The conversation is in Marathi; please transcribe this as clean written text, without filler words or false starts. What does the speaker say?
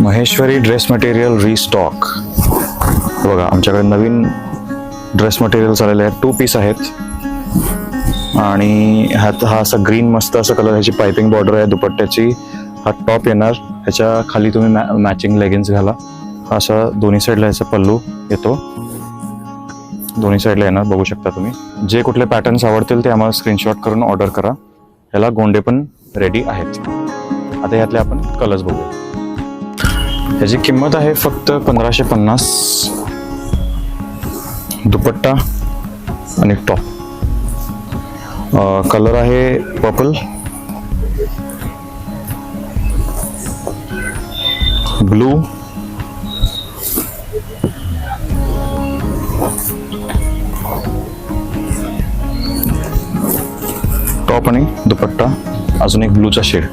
Maheshwari dress material restock. बघा आमच्याकडे नवीन ड्रेस मटेरियल आलेले आहेत. 2 पीस आहेत आणि ह्यात हा असा ग्रीन मस्त असं कलर, ह्याची पायपिंग बॉर्डर आहे दुपट्ट्याची. हा टॉप येणार, ह्याच्या खाली तुम्ही मॅचिंग लेगिन्स घाला. हा असा दोन्ही साईडला ह्याचा पल्लू येतो, दोन्ही साईडला येणार, बघू शकता तुम्ही. जे कुठले पॅटर्न्स आवडतील ते आम्हाला स्क्रीनशॉट करून ऑर्डर करा. ह्याला गोंडे पण रेडी आहेत. आता ह्यातले आपण कलर्स बघू. ह्याची किंमत आहे फक्त 1550. दुपट्टा आणि टॉप. कलर आहे पर्पल, ब्लू, टॉप आणि दुपट्टा, अजून एक ब्लूचा शेड.